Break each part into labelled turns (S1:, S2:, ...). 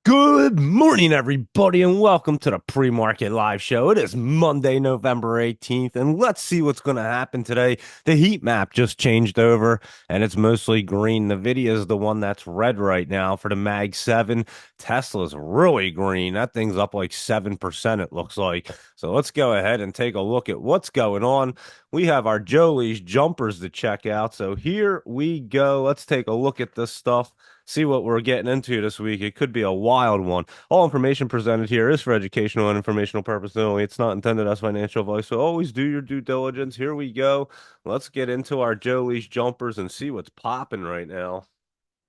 S1: Good morning, everybody, and welcome to the pre-market live show. It is Monday, November 18th, and let's see what's going to happen today. The heat map just changed over, and it's mostly green. NVIDIA is the one that's red right now for the Mag 7. Tesla's really green. That thing's up like 7%, it looks like. So let's go ahead and take a look at what's going on. We have our Jolie's jumpers to check out. So here we go. Let's take a look at this stuff, see what we're getting into this week. It could be a wild one. All information presented here is for educational and informational purposes only. It's not intended as financial advice, so always do your due diligence. Here we go. Let's get into our Jolie's jumpers and see what's popping right now.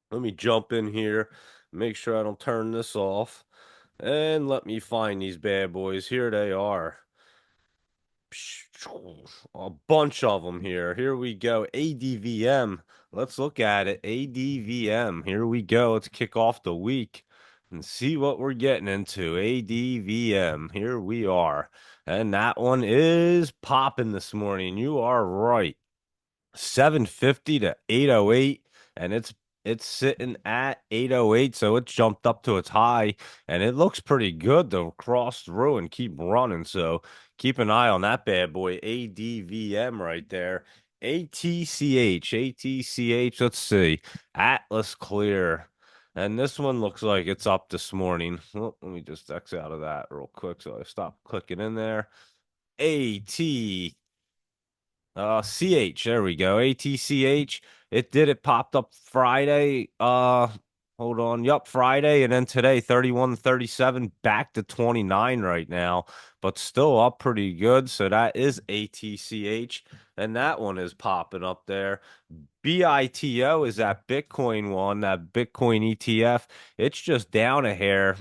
S1: Let me jump in here, make sure I don't turn this off, and let me find these bad boys. Here they are. A bunch of them here. Here we go. ADVM. Let's look at it. ADVM. Here we go. Let's kick off the week and see what we're getting into. ADVM. Here we are. And that one is popping this morning. You are right. 750 to 808, and it's sitting at 808, so it jumped up to its high, and it looks pretty good to cross through and keep running. So keep an eye on that bad boy. ADVM right there. ATCH. Let's see. Atlas Clear. And this one looks like it's up this morning. Well, let me just X out of that real quick so I stop clicking in there. AT CH, there we go. ATCH. It did. It popped up Friday. Hold on. Yup, Friday. And then today, 31, 37, back to 29 right now, but still up pretty good. So that is ATCH. And that one is popping up there. BITO is that Bitcoin one, that Bitcoin ETF. It's just down a hair.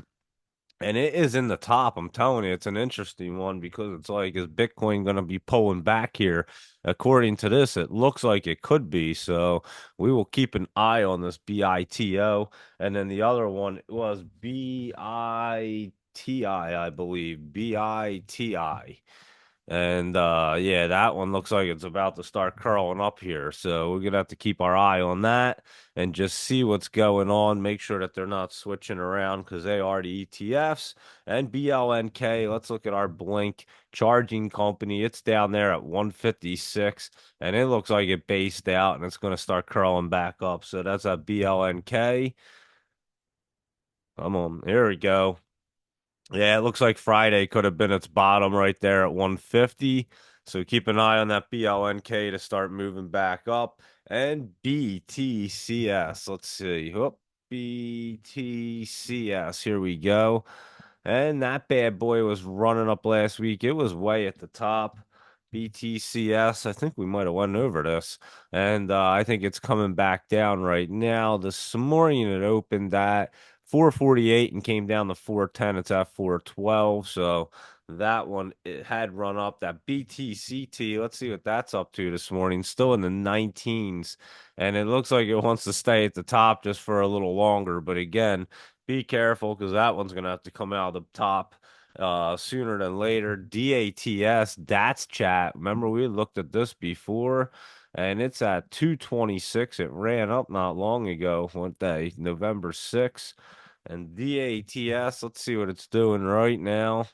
S1: And it is in the top. I'm telling you, it's an interesting one because it's like, is Bitcoin going to be pulling back here? According to this, it looks like it could be. So we will keep an eye on this BITO. And then the other one was BITI, I believe. BITI. And yeah, that one looks like it's about to start curling up here. So we're gonna have to keep our eye on that and just see what's going on. Make sure that they're not switching around because they are the ETFs. And BLNK, let's look at our Blink charging company. It's down there at 156, and it looks like it based out and it's gonna start curling back up. So that's a BLNK. Come on, here we go. Yeah, it looks like Friday could have been its bottom right there at 150. So keep an eye on that BLNK to start moving back up. And BTCS. Let's see. Whoop. BTCS. Here we go. And that bad boy was running up last week. It was way at the top. BTCS. I think we might have went over this. And I think it's coming back down right now. This morning it opened at 448 and came down to 410. It's at 412. So that one, it had run up. That BTCT, let's see what that's up to this morning. Still in the 19s. And it looks like it wants to stay at the top just for a little longer. But again, be careful because that one's going to have to come out of the top sooner than later. DATS, that's chat. Remember, we looked at this before, and it's at 226. It ran up not long ago. What day? November 6th. And DATS, let's see what it's doing right now.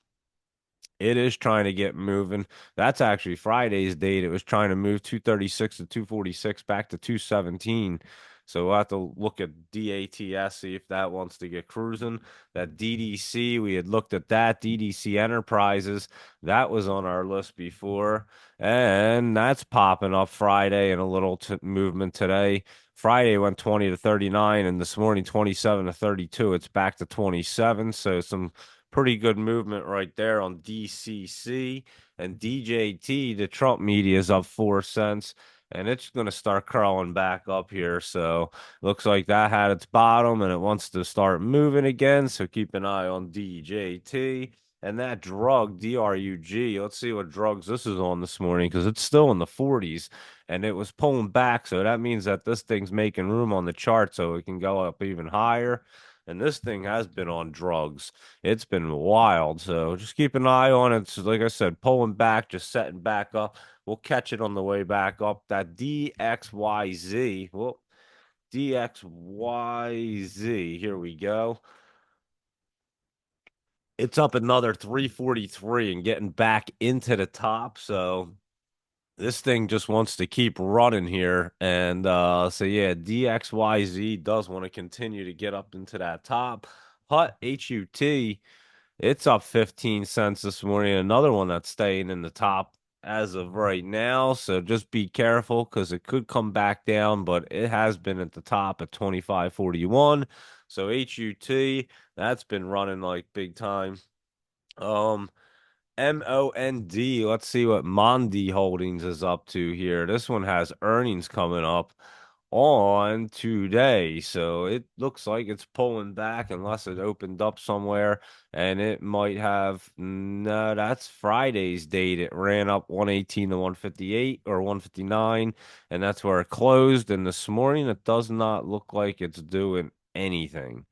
S1: It is trying to get moving. That's actually Friday's date. It was trying to move 236 to 246 back to 217. So we'll have to look at DATS, see if that wants to get cruising. That DDC, we had looked at that. DDC Enterprises, that was on our list before. And that's popping up Friday and a little movement today. Friday went 20 to 39, and this morning 27 to 32. It's back to 27. So some pretty good movement right there on DCC and DJT. The Trump media is up 4 cents, and it's going to start crawling back up here. So looks like that had its bottom and it wants to start moving again. So keep an eye on DJT. And that drug, DRUG, let's see what drugs this is on this morning because it's still in the 40s and it was pulling back. So that means that this thing's making room on the chart so it can go up even higher. And this thing has been on drugs. It's been wild. So just keep an eye on it. So like I said, pulling back, just setting back up. We'll catch it on the way back up. That DXYZ. Well, DXYZ. Here we go. It's up another 343 and getting back into the top. So this thing just wants to keep running here. And so yeah, DXYZ does want to continue to get up into that top. HUT, it's up 15 cents this morning. Another one that's staying in the top as of right now. So just be careful because it could come back down, but it has been at the top at 25.41. So HUT, that's been running like big time. Um, MOND. Let's see what Mondi Holdings is up to here. This one has earnings coming up on today. So it looks like it's pulling back unless it opened up somewhere. And it might have, no, that's Friday's date. It ran up 118 to 158 or 159. And that's where it closed. And this morning, it does not look like it's doing anything.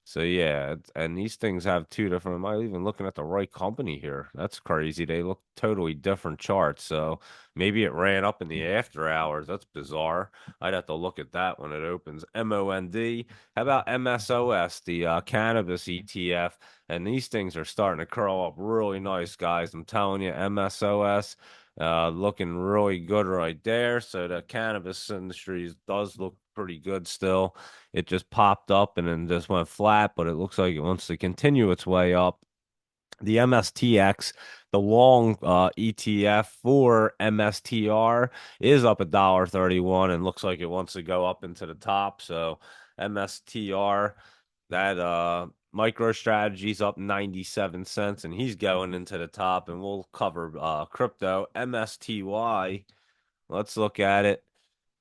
S1: So yeah, and these things have two different. Am I even looking at the right company here? That's crazy. They look totally different charts. So maybe it ran up in the after hours. That's bizarre. I'd have to look at that when it opens. MOND. How about MSOS, the cannabis ETF? And these things are starting to curl up really nice, guys. I'm telling you, MSOS. Looking really good right there. So the cannabis industry does look pretty good still. It just popped up and then just went flat, but it looks like it wants to continue its way up. The MSTX, the long ETF for MSTR, is up $1.31 and looks like it wants to go up into the top. So MSTR, that MicroStrategy's up 97 cents and he's going into the top, and we'll cover crypto. MSTY, let's look at it.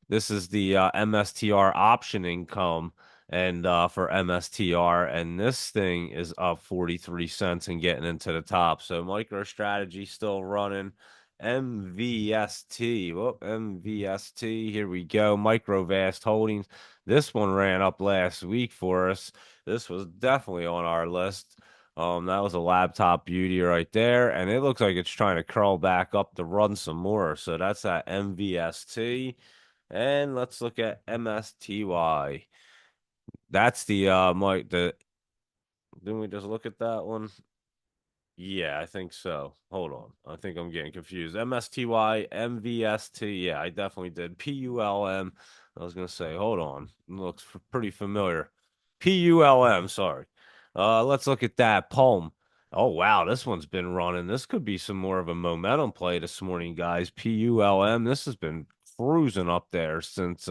S1: This is the MSTR option income and for MSTR, and this thing is up 43 cents and getting into the top. So MicroStrategy still running. MVST. Whoop, MVST. Here we go. Microvast Holdings. This one ran up last week for us. This was definitely on our list. That was a laptop beauty right there, and it looks like it's trying to curl back up to run some more. So that's that MVST. And let's look at MSTY. That's the didn't we just look at that one? Yeah, I think so. Hold on. I think I'm getting confused. MSTY, MVST. Yeah, I definitely did. PULM. I was going to say, hold on. It looks pretty familiar. PULM, sorry. Let's look at that. Palm. Oh, wow. This one's been running. This could be some more of a momentum play this morning, guys. PULM. This has been cruising up there since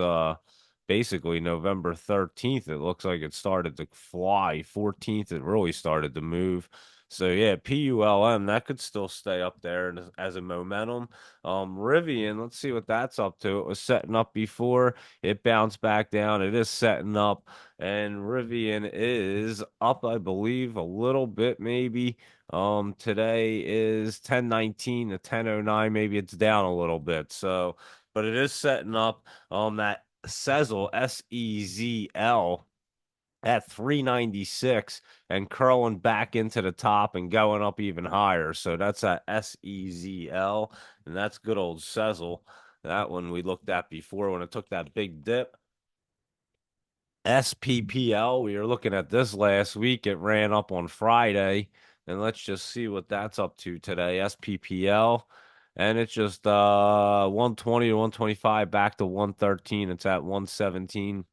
S1: basically November 13th. It looks like it started to fly. 14th, it really started to move. So yeah, PULM, that could still stay up there as a momentum. Rivian, let's see what that's up to. It was setting up before, it bounced back down. It is setting up, and Rivian is up, I believe, a little bit maybe. Today is 1019 to 1009. Maybe it's down a little bit. So, but it is setting up. That Sezzle, SEZL, at 396 and curling back into the top and going up even higher. So that's at SEZL, and that's good old Sezzle. That one we looked at before when it took that big dip. SPPL, we were looking at this last week. It ran up on Friday, and let's just see what that's up to today. SPPL, and it's just 120 to 125 back to 113. It's at 117.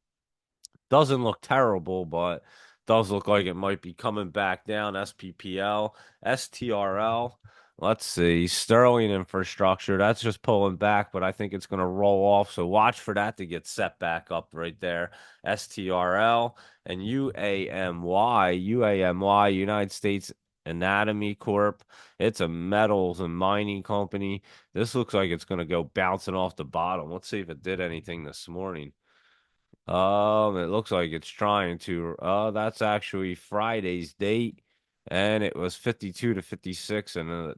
S1: Doesn't look terrible, but does look like it might be coming back down. SPPL, STRL. Let's see. Sterling Infrastructure. That's just pulling back, but I think it's going to roll off. So watch for that to get set back up right there. STRL and UAMY. UAMY, United States Anatomy Corp. It's a metals and mining company. This looks like it's going to go bouncing off the bottom. Let's see if it did anything this morning. It looks like it's trying to. That's actually Friday's date, and it was 52 to 56, and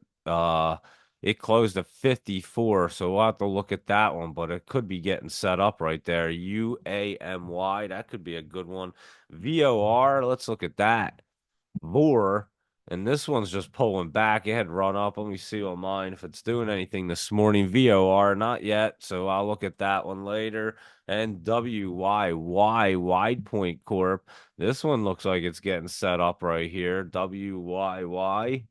S1: it closed at 54. So we'll have to look at that one, but it could be getting set up right there. UAMY, that could be a good one. VOR, let's look at that. VOR. And this one's just pulling back. It had run up. Let me see on mine if it's doing anything this morning. VOR, not yet. So I'll look at that one later. And WYY, Wide Point Corp. This one looks like it's getting set up right here. WYY.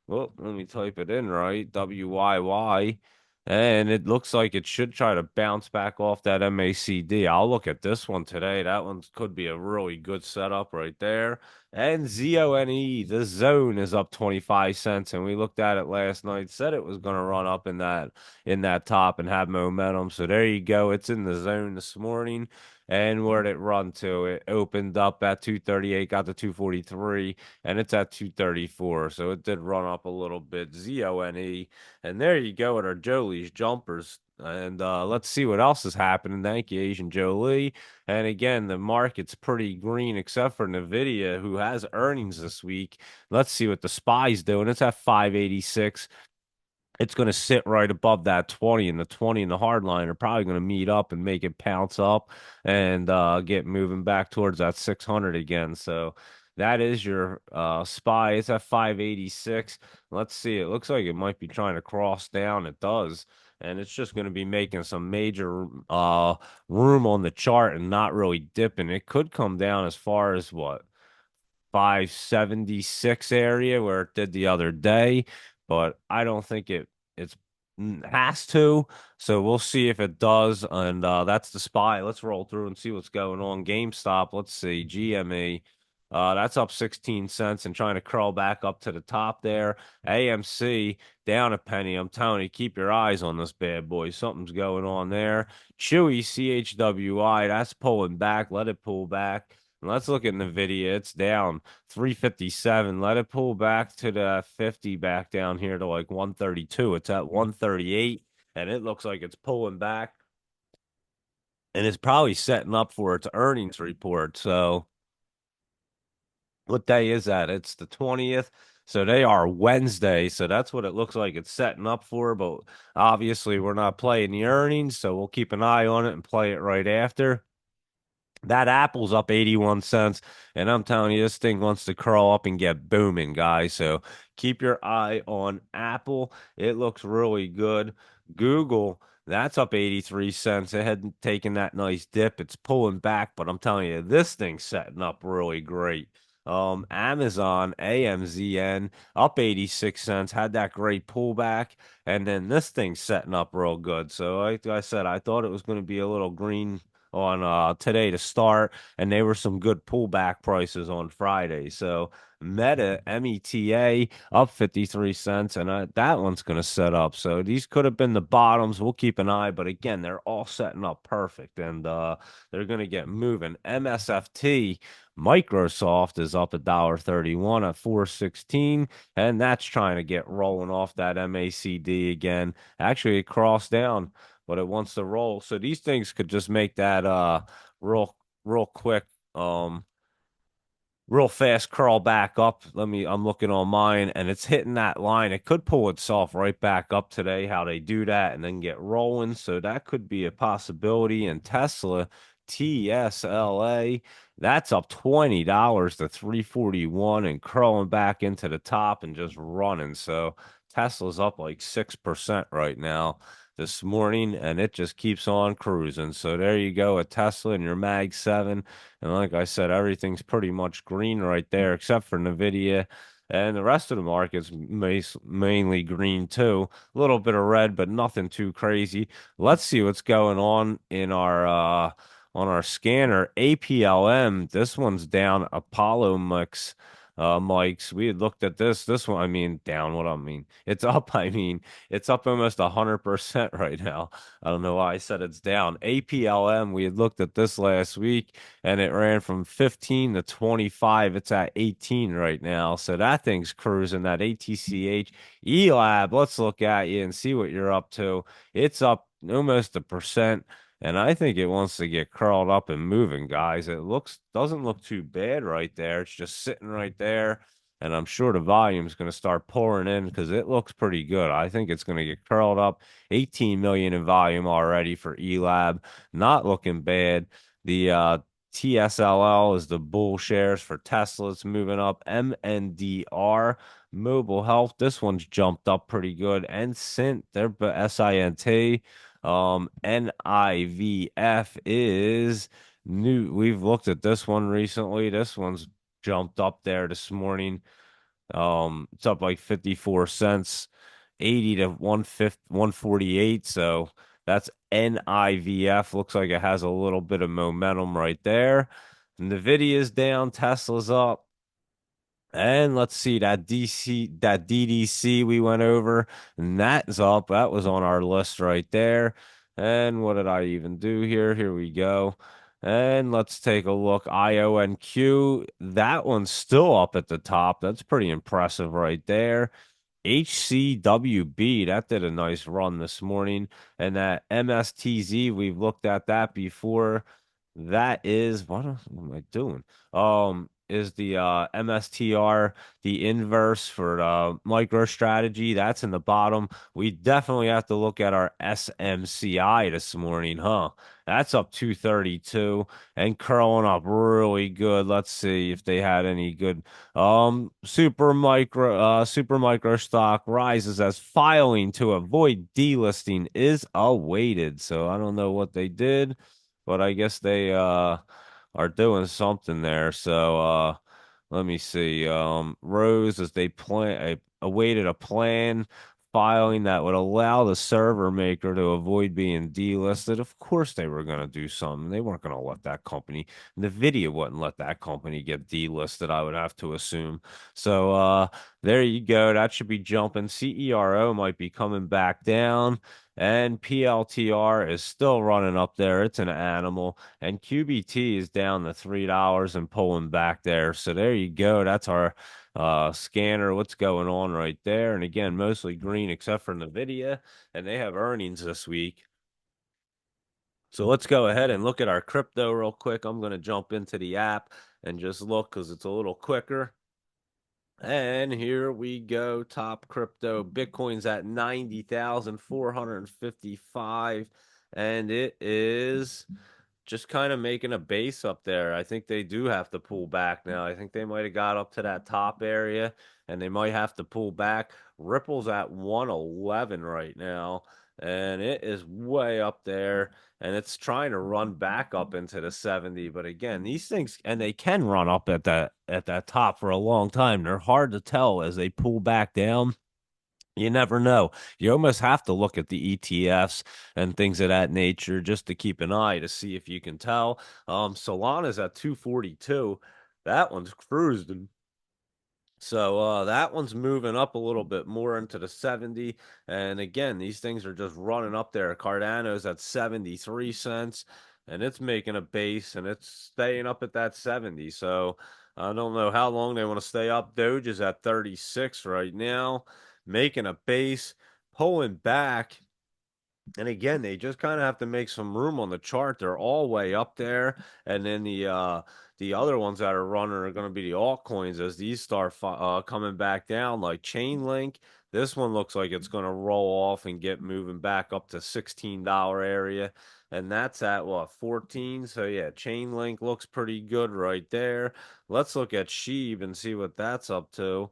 S1: Well, let me type it in right. WYY. And it looks like it should try to bounce back off that MACD. I'll look at this one today. That one could be a really good setup right there. And ZONE, the zone is up 25 cents. And we looked at it last night, said it was going to run up in that top and have momentum. So there you go. It's in the zone this morning. And where'd it run to? It opened up at 238, got to 243, and it's at 234. So it did run up a little bit. ZONE. And there you go with our Jolie's jumpers. And let's see what else is happening. Thank you, Asian Jolie. And again, the market's pretty green except for Nvidia, who has earnings this week. Let's see what the SPY's doing. It's at 586. It's going to sit right above that 20, and the 20 and the hard line are probably going to meet up and make it pounce up and get moving back towards that 600 again. So that is your SPY. It's at 586. Let's see. It looks like it might be trying to cross down. It does. And it's just going to be making some major room on the chart and not really dipping. It could come down as far as what? 576 area where it did the other day, but I don't think it's has to. So we'll see if it does. And that's the SPY. Let's roll through and see what's going on. GameStop, let's see, GME. That's up 16 cents and trying to curl back up to the top there. AMC down a penny. I'm telling you, keep your eyes on this bad boy. Something's going on there. Chewy, CHWI, that's pulling back. Let it pull back. Let's look at Nvidia. It's down 357. Let it pull back to the 50 back down here to like 132. It's at 138, and it looks like it's pulling back, and it's probably setting up for its earnings report. So, what day is that? It's the 20th. So they are Wednesday. So that's what it looks like it's setting up for. But obviously, we're not playing the earnings, so we'll keep an eye on it and play it right after. That apple's up 81 cents, and I'm telling you, this thing wants to curl up and get booming, guys. So keep your eye on Apple. It looks really good. Google, that's up 83 cents. It hadn't taken that nice dip. It's pulling back, but I'm telling you, this thing's setting up really great. Amazon, AMZN, up 86 cents, had that great pullback, and then this thing's setting up real good. So, like I said, I thought it was going to be a little green on today to start, and they were some good pullback prices on Friday. So Meta, META, up 53 cents, and that one's going to set up. So these could have been the bottoms. We'll keep an eye, but again, they're all setting up perfect, and they're going to get moving. MSFT, Microsoft is up $1.31 at 416, and that's trying to get rolling off that MACD again. Actually, it crossed down, but it wants to roll. So these things could just make that real quick real fast curl back up. I'm looking on mine and it's hitting that line. It could pull itself right back up today, how they do that, and then get rolling. So that could be a possibility. And Tesla, TSLA, that's up $20 to 341 and curling back into the top and just running. So Tesla's up like 6% right now this morning, and it just keeps on cruising. So there you go, a Tesla and your Mag 7. And like I said, everything's pretty much green right there, except for Nvidia. And the rest of the market's mainly green too. A little bit of red, but nothing too crazy. Let's see what's going on our scanner. APLM, this one's down. Apollo Mix mics. We had looked at this one, I mean, down what I mean. It's up, I mean, it's up almost 100% right now. I don't know why I said it's down. APLM, we had looked at this last week and it ran from 15 to 25. It's at 18 right now. So that thing's cruising. That ATCH ELAB, let's look at you and see what you're up to. It's up almost 1%. And I think it wants to get curled up and moving, guys. It doesn't look too bad right there. It's just sitting right there. And I'm sure the volume's going to start pouring in because it looks pretty good. I think it's going to get curled up. 18 million in volume already for ELAB. Not looking bad. The TSLL is the bull shares for Tesla. It's moving up. MNDR, Mobile Health. This one's jumped up pretty good. And Sint, they're SINT. NIVF is new. We've looked at this one recently. This one's jumped up there this morning. It's up like 54 cents, 80 to 148. So that's NIVF. Looks like it has a little bit of momentum right there. Nvidia's down, Tesla's up. And let's see that DDC we went over, and that's up. That was on our list right there. And what did I even do here? Here we go. And let's take a look. IONQ, that one's still up at the top. That's pretty impressive right there. HCWB, that did a nice run this morning. And that MSTZ, we've looked at that before. That is, what am I doing? Is the MSTR the inverse for MicroStrategy? That's in the bottom. We definitely have to look at our SMCI this morning, huh? That's up 232 and curling up really good. Let's see if they had any good super micro stock rises as filing to avoid delisting is awaited. So I don't know what they did, but I guess they are doing something there. So let me see. Rose, as they awaited a plan filing that would allow the server maker to avoid being delisted. Of course, they were going to do something. They weren't going to let that company, NVIDIA wouldn't let that company get delisted, I would have to assume. So there you go. That should be jumping. CERO might be coming back down. And PLTR is still running up there. It's an animal. And QBT is down to $3 and pulling back there. So there you go. That's our scanner. What's going on right there? And again, mostly green except for NVIDIA. And they have earnings this week. So let's go ahead and look at our crypto real quick. I'm going to jump into the app and just look because it's a little quicker. And here we go. Top crypto. Bitcoin's at 90,455. And it is just kind of making a base up there. I think they do have to pull back now. I think they might have got up to that top area and they might have to pull back. Ripple's at 111 right now, and it is way up there, and it's trying to run back up into the 70. But again, these things, and they can run up at that top for a long time. They're hard to tell as they pull back down. You never know. You almost have to look at the ETFs and things of that nature just to keep an eye to see if you can tell. Solana's at 242. That one's cruising. So that one's moving up a little bit more into the 70. And again, these things are just running up there. Cardano's at 73 cents and it's making a base and it's staying up at that 70. So I don't know how long they want to stay up. Doge is at 36 right now, making a base, pulling back. And again, they just kind of have to make some room on the chart. They're all way up there, and then the other ones that are running are going to be the altcoins as these start coming back down, like Chainlink. This one looks like it's going to roll off and get moving back up to $16 area, and that's at what 14. So yeah, Chainlink looks pretty good right there. Let's look at Sheeb and see what that's up to.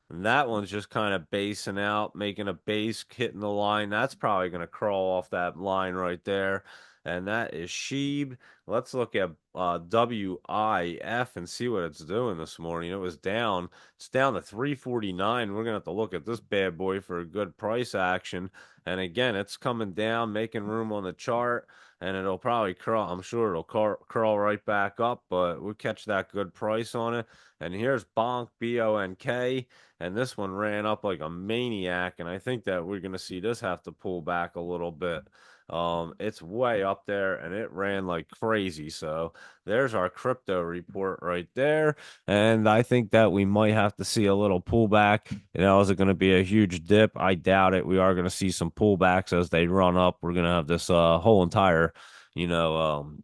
S1: And that one's just kind of basing out, making a base, hitting the line. That's probably going to crawl off that line right there. And that is Sheeb. Let's look at WIF and see what it's doing this morning. It was down. It's down to 349. We're going to have to look at this bad boy for a good price action. And again, it's coming down, making room on the chart. And it'll probably crawl. I'm sure it'll crawl right back up, but we'll catch that good price on it. And here's Bonk, BONK. And this one ran up like a maniac, and I think that we're going to see this have to pull back a little bit. It's way up there, and it ran like crazy. So there's our crypto report right there, and I think that we might have to see a little pullback. Is it going to be a huge dip? I doubt it. We are going to see some pullbacks as they run up. We're going to have this whole entire, you know,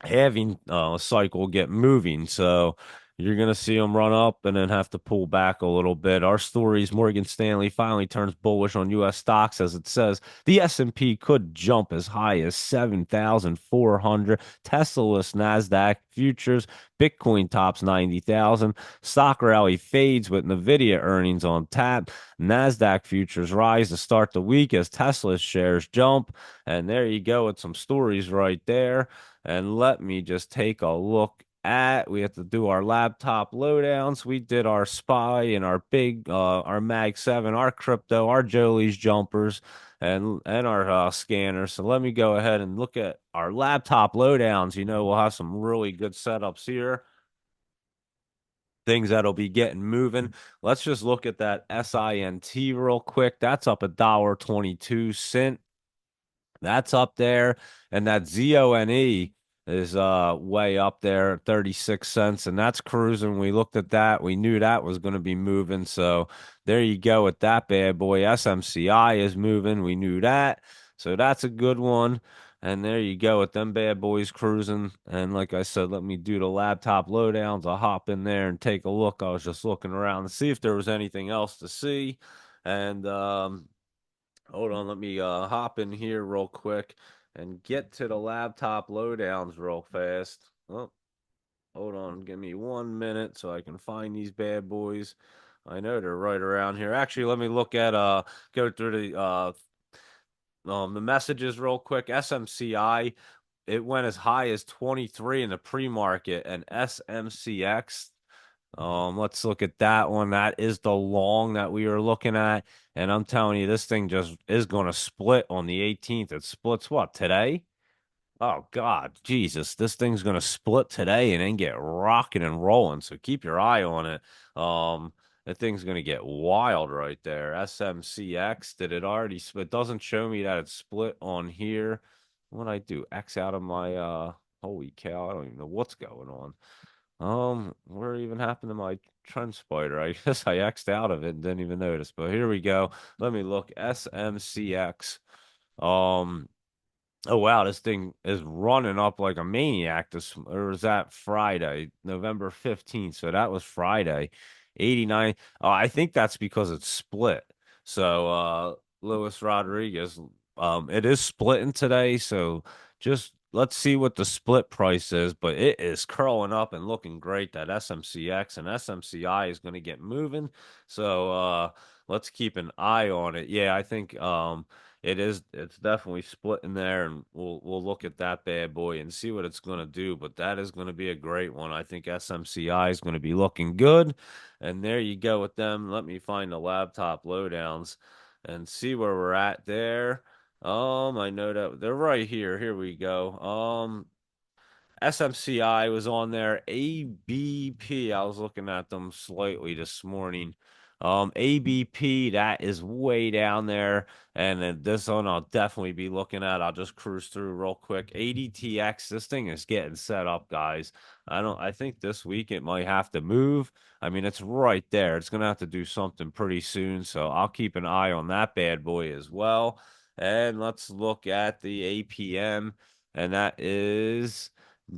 S1: halving cycle get moving. So You're going to see them run up and then have to pull back a little bit. Our stories, Morgan Stanley finally turns bullish on U.S. stocks as it says the S&P could jump as high as 7,400. Tesla lists NASDAQ futures. Bitcoin tops 90,000. Stock rally fades with NVIDIA earnings on tap. NASDAQ futures rise to start the week as Tesla shares jump. And there you go with some stories right there. And let me just take a look at we have to do our laptop lowdowns. We did our spy and our mag 7, our crypto, our Jolie's jumpers and our scanners. So let me go ahead and look at our laptop lowdowns. We'll have some really good setups here, things that'll be getting moving. Let's just look at that SINT real quick. That's up $1.22. That's up there. And that ZONE is way up there, 36 cents. And that's cruising. We looked at that. We knew that was going to be moving. So there you go with that bad boy. SMCI is moving. We knew that. So that's a good one. And there you go with them bad boys cruising. And like I said, let me do the laptop lowdowns. I'll hop in there and take a look. I was just looking around to see if there was anything else to see. And hold on, let me hop in here real quick and get to the laptop lowdowns real fast. Oh, hold on, give me 1 minute so I can find these bad boys. I know they're right around here. Actually, let me look at go through the messages real quick. SMCI, it went as high as 23 in the pre-market, and SMCX, let's look at that one. That is the long that we were looking at. And I'm telling you, this thing just is going to split on the 18th. It splits what, today? Oh God, Jesus, this thing's gonna split today and then get rocking and rolling. So keep your eye on it. That thing's gonna get wild right there. SMCX, did it already split? It doesn't show me that it split on here. What I do? X out of my holy cow, I don't even know what's going on. Where even happened to my trend spider? I guess I X'd out of it and didn't even notice. But here we go. Let me look. SMCX. Um Oh wow, this thing is running up like a maniac. Or was that Friday, November 15th? So that was Friday, 89. I think that's because it's split. So Luis Rodriguez, it is splitting today. So just let's see what the split price is, but it is curling up and looking great. That SMCX and SMCI is going to get moving. So let's keep an eye on it. Yeah, I think it's definitely splitting there, and we'll look at that bad boy and see what it's going to do. But that is going to be a great one. I think SMCI is going to be looking good. And there you go with them. Let me find the laptop lowdowns and see where we're at there. I know that they're right here. Here we go. SMCI was on there. ABP, I was looking at them slightly this morning. ABP, that is way down there. And then this one I'll definitely be looking at. I'll just cruise through real quick. ADTX, this thing is getting set up, guys. I think this week it might have to move. I mean, it's right there. It's gonna have to do something pretty soon. So I'll keep an eye on that bad boy as well. And let's look at the APM, and that is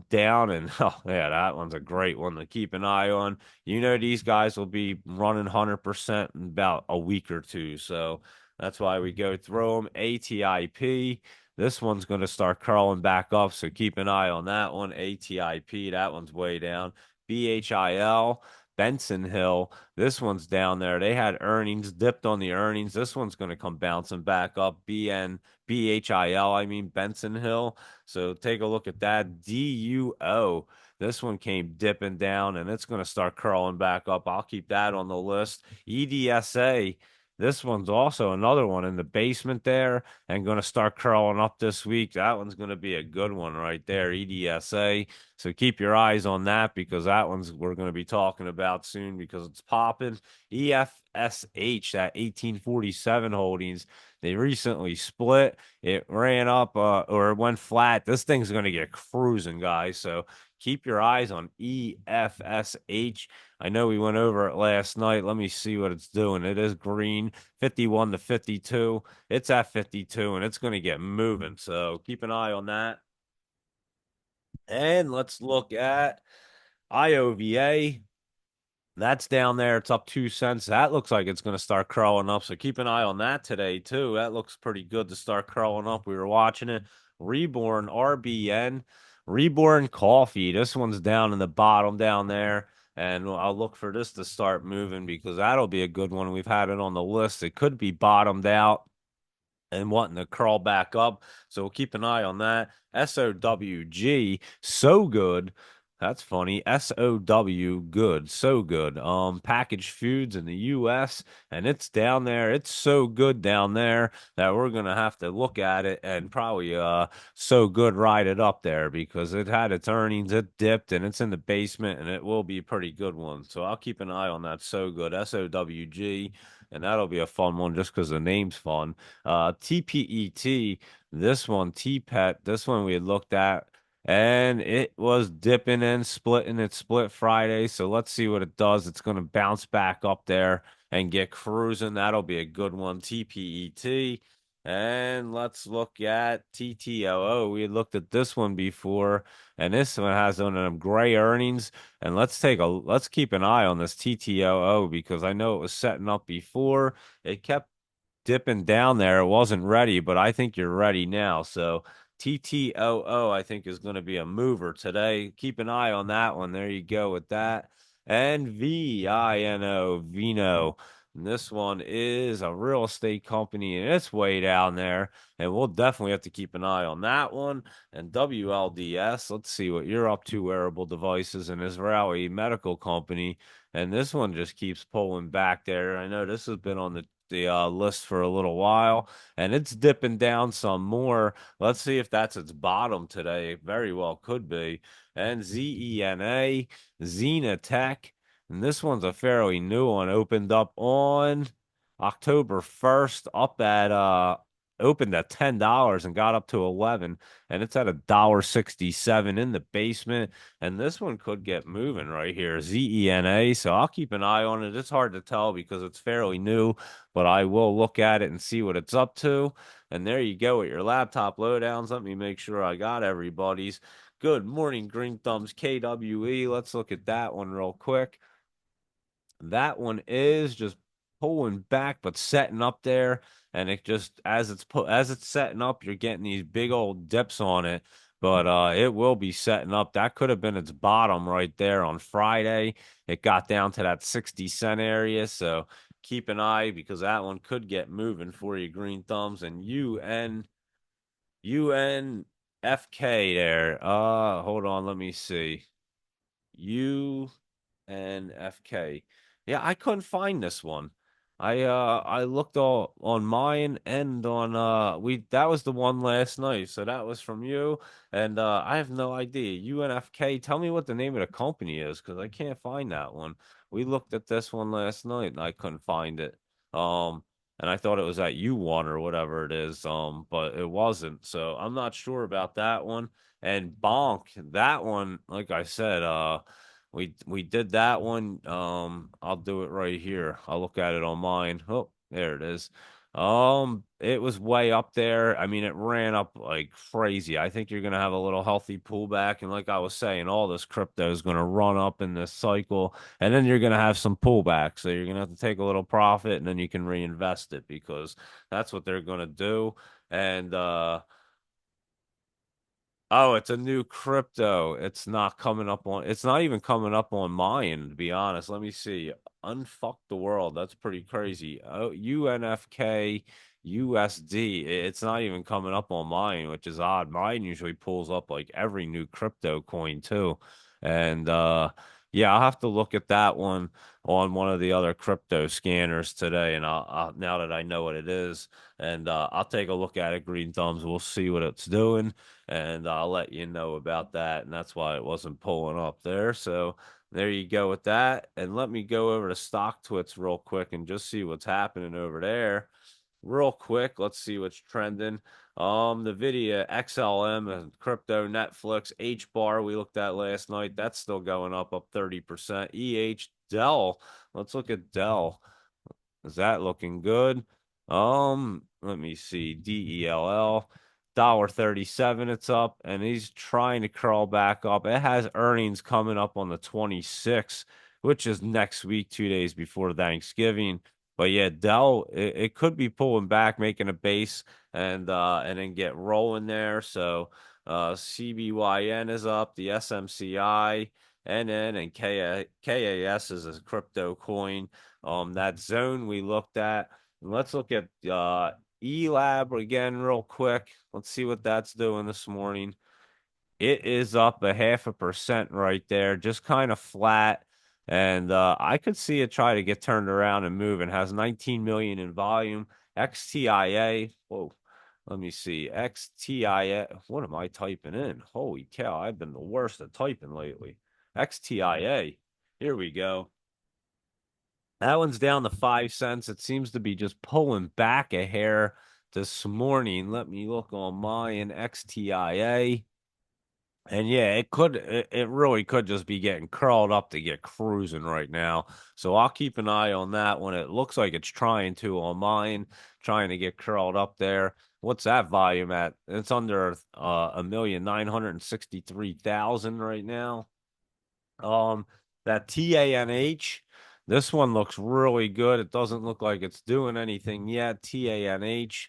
S1: down. And oh yeah, that one's a great one to keep an eye on. These guys will be running 100% in about a week or two, so that's why we go through them. ATIP, this one's going to start curling back up, so keep an eye on that one. ATIP, that one's way down. BHIL, Benson Hill, this one's down there. They had earnings, dipped on the earnings. This one's going to come bouncing back up. BHIL, I mean Benson Hill. So take a look at that. DUO. This one came dipping down and it's going to start curling back up. I'll keep that on the list. EDSA. This one's also another one in the basement there and going to start curling up this week. That one's going to be a good one right there, EDSA. So keep your eyes on that because that one's we're going to be talking about soon because it's popping. EFSH, that 1847 holdings, they recently split. It ran up or it went flat. This thing's going to get cruising, guys. So keep your eyes on EFSH. I know we went over it last night. Let me see what it's doing. It is green, 51 to 52. It's at 52 and it's going to get moving. So keep an eye on that. And let's look at IOVA. That's down there. It's up 2 cents. That looks like it's going to start crawling up. So keep an eye on that today, too. That looks pretty good to start crawling up. We were watching it. Reborn RBN, Reborn Coffee. This one's down in the bottom down there. And I'll look for this to start moving because that'll be a good one. We've had it on the list. It could be bottomed out and wanting to crawl back up. So we'll keep an eye on that. SOWG, so good. That's funny. SOW good, so good. Packaged foods in the US, and it's down there. It's so good down there that we're gonna have to look at it and probably so good ride it up there because it had its earnings, it dipped, and it's in the basement, and it will be a pretty good one. So I'll keep an eye on that. So good. SOWG, and that'll be a fun one just because the name's fun. TPET, this one, TPET, this one we had looked at, and it was dipping and splitting. It split Friday, so let's see what it does. It's going to bounce back up there and get cruising. That'll be a good one. TPET. And let's look at TTOO. We had looked at this one before, and this one has one of them gray earnings. And let's keep an eye on this TTOO because I know it was setting up before. It kept dipping down there. It wasn't ready, but I think you're ready now. So TTOO, I think, is going to be a mover today. Keep an eye on that one. There you go with that. And VINO, Vino. And this one is a real estate company, and it's way down there. And we'll definitely have to keep an eye on that one. And WLDS, let's see what you're up to, wearable devices, and Israeli medical company. And this one just keeps pulling back there. I know this has been on the list for a little while, and it's dipping down some more. Let's see if that's its bottom today. Very well could be. And ZENA, Xena Tech, and this one's a fairly new one. Opened up on October 1st, up at opened at $10 and got up to 11, and it's at $1.67 in the basement. And this one could get moving right here, ZENA. So I'll keep an eye on it. It's hard to tell because it's fairly new, but I will look at it and see what it's up to. And there you go with your laptop lowdowns. Let me make sure I got everybody's. Good morning, Green Thumbs KWE. Let's look at that one real quick. That one is just pulling back, but setting up there. And it just as it's setting up, you're getting these big old dips on it. But it will be setting up. That could have been its bottom right there on Friday. It got down to that 60 cent area. So keep an eye because that one could get moving for you, Green Thumbs. And UNFK there. Hold on, let me see. UNFK. Yeah, I couldn't find this one. I looked all on mine and on we that was the one last night. So that was from you, and I have no idea. UNFK, tell me what the name of the company is because I can't find that one. We looked at this one last night and I couldn't find it. And I thought it was at U1 or whatever it is. But it wasn't. So I'm not sure about that one. And Bonk, that one, like I said, we did that one. I'll do it right here. I'll look at it on mine. Oh, there it is. It was way up there. I mean, it ran up like crazy. I think you're gonna have a little healthy pullback, and like I was saying, all this crypto is gonna run up in this cycle, and then you're gonna have some pullback. So you're gonna have to take a little profit, and then you can reinvest it because that's what they're gonna do. And Oh, it's a new crypto. It's not even coming up on mine, to be honest. Let me see. Unfuck the world. That's pretty crazy. Oh, UNFK USD. It's not even coming up on mine, which is odd. Mine usually pulls up like every new crypto coin too. And yeah, I'll have to look at that one on one of the other crypto scanners today, and I'll now that I know what it is, and I'll take a look at it, Green Thumbs. We'll see what it's doing and I'll let you know about that. And that's why it wasn't pulling up there. So there you go with that. And let me go over to Stock Twits real quick and just see what's happening over there. Real quick, let's see what's trending. Nvidia, XLM, and crypto, Netflix, H bar we looked at last night. That's still going up 30%. Dell. Let's look at Dell. Is that looking good? Let me see. DELL. $1.37 it's up, and he's trying to crawl back up. It has earnings coming up on the 26th. which is next week, 2 days before Thanksgiving. But yeah, Dell, it could be pulling back, making a base, and then get rolling there. So CBYN is up, the SMCI, NN, and KAS is a crypto coin. That zone we looked at. And let's look at ELAB again real quick. Let's see what that's doing this morning. It is up a 0.5% right there, just kind of flat. And I could see it try to get turned around and move. It has 19 million in volume. XTIA. Whoa. Let me see. XTIA. What am I typing in? Holy cow. I've been the worst at typing lately. XTIA. Here we go. That one's down to 5 cents. It seems to be just pulling back a hair this morning. Let me look on mine. XTIA. And yeah, it really could just be getting curled up to get cruising right now. So I'll keep an eye on that one. It looks like it's trying to on mine, trying to get curled up there. What's that volume at? It's under 1,963,000 right now. That TANH, this one looks really good. It doesn't look like it's doing anything yet. TANH.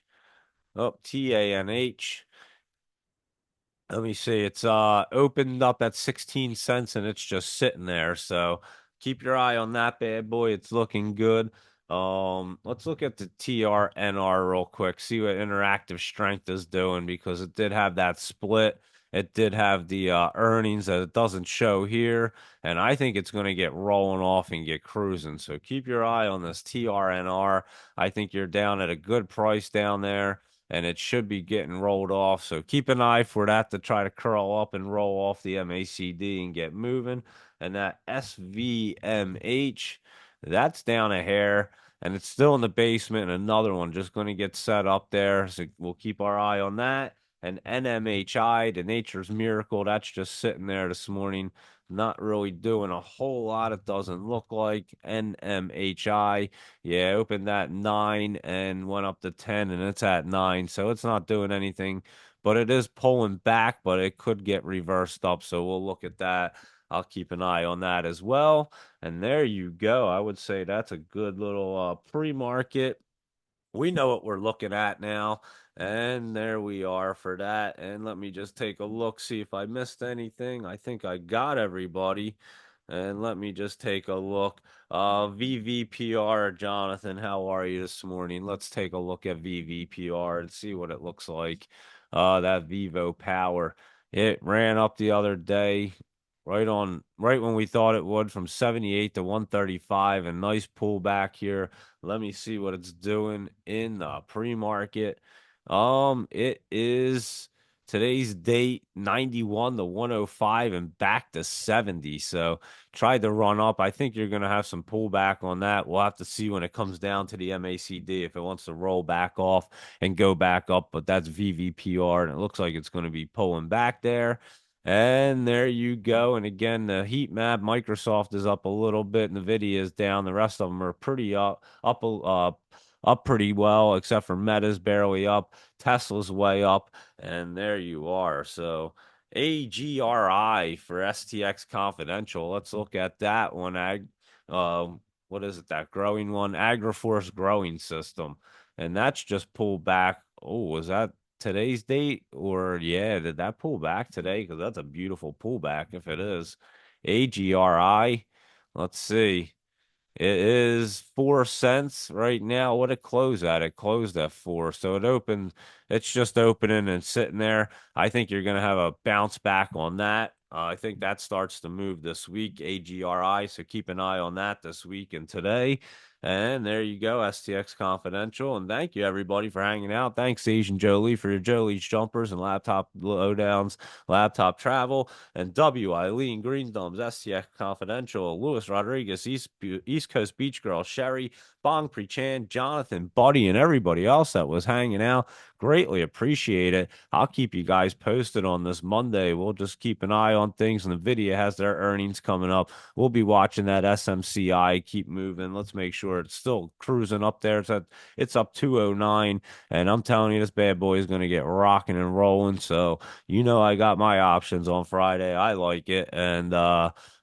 S1: Oh, TANH. Let me see. It's opened up at 16 cents and it's just sitting there. So keep your eye on that bad boy. It's looking good. Let's look at the TRNR real quick, see what interactive strength is doing because it did have that split. It did have the earnings that it doesn't show here, and I think it's going to get rolling off and get cruising. So keep your eye on this TRNR. I think you're down at a good price down there and it should be getting rolled off. So keep an eye for that to try to curl up and roll off the MACD and get moving. And that SVMH, that's down a hair and it's still in the basement. And another one just going to get set up there. So we'll keep our eye on that. And NMHI, the Nature's Miracle, that's just sitting there this morning, not really doing a whole lot. It doesn't look like NMHI. Yeah, opened at 9 and went up to 10, and it's at 9, so it's not doing anything. But it is pulling back, but it could get reversed up. So we'll look at that. I'll keep an eye on that as well. And there you go. I would say that's a good little pre-market. We know what we're looking at now. And there we are for that. And let me just take a look, see if I missed anything. I think I got everybody. And let me just take a look. VVPR, Jonathan, how are you this morning? Let's take a look at VVPR and see what it looks like. That Vivo Power. It ran up the other day, right when we thought it would, from 78 to 135. A nice pullback here. Let me see what it's doing in the pre-market. It is today's date 91 to 105 and back to 70. So tried to run up. I think you're going to have some pullback on that. We'll have to see when it comes down to the MACD if it wants to roll back off and go back up. But that's VVPR, and it looks like it's going to be pulling back there. And there you go. And again, the heat map, Microsoft is up a little bit, Nvidia is down. The rest of them are pretty up pretty well, except for Meta's barely up. Tesla's way up, and there you are. So AGRI for STX Confidential. Let's look at that one. What is it? That growing one, AgriForce Growing System, and that's just pulled back. Oh, was that today's date? Or yeah, did that pull back today? Because that's a beautiful pullback if it is. AGRI. Let's see. It is 4 cents right now. What it closed at? It closed at 4. So it opened, it's just opening and sitting there. I think you're going to have a bounce back on that. I think that starts to move this week, AGRI. So keep an eye on that this week and today. And there you go, STX Confidential. And thank you, everybody, for hanging out. Thanks, Asian Jolie, for your Jolie's jumpers and laptop lowdowns, laptop travel. And W. Eileen Green Thumbs, STX Confidential, Louis Rodriguez, East Coast Beach Girl, Sherry, Bong Pre-Chan, Jonathan, Buddy, and everybody else that was hanging out. Greatly appreciate it. I'll keep you guys posted on this Monday. We'll just keep an eye on things, and NVIDIA has their earnings coming up. We'll be watching that SMCI keep moving. Let's make sure sure. It's still cruising up there. It's up 209, and I'm telling you, this bad boy is going to get rocking and rolling. So, I got my options on Friday. I like it, and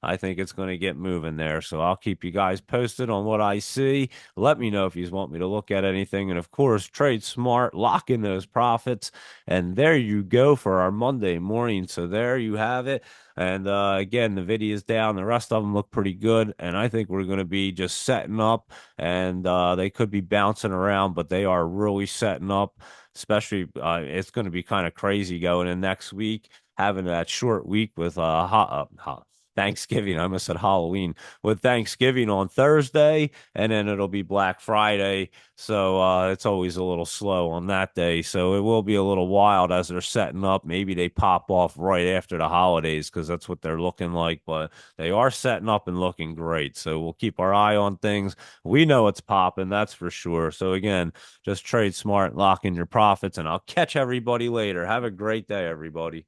S1: I think it's going to get moving there. So I'll keep you guys posted on what I see. Let me know if you want me to look at anything. And of course, trade smart, lock in those profits. And there you go for our Monday morning. So there you have it. And again, the video's down. The rest of them look pretty good. And I think we're going to be just setting up. And they could be bouncing around, but they are really setting up. Especially, it's going to be kind of crazy going in next week, having that short week with Thanksgiving. I almost said Halloween, with Thanksgiving on Thursday, and then it'll be Black Friday. So it's always a little slow on that day. So it will be a little wild as they're setting up. Maybe they pop off right after the holidays because that's what they're looking like. But they are setting up and looking great. So we'll keep our eye on things. We know it's popping, that's for sure. So again, just trade smart, lock in your profits, and I'll catch everybody later. Have a great day, everybody.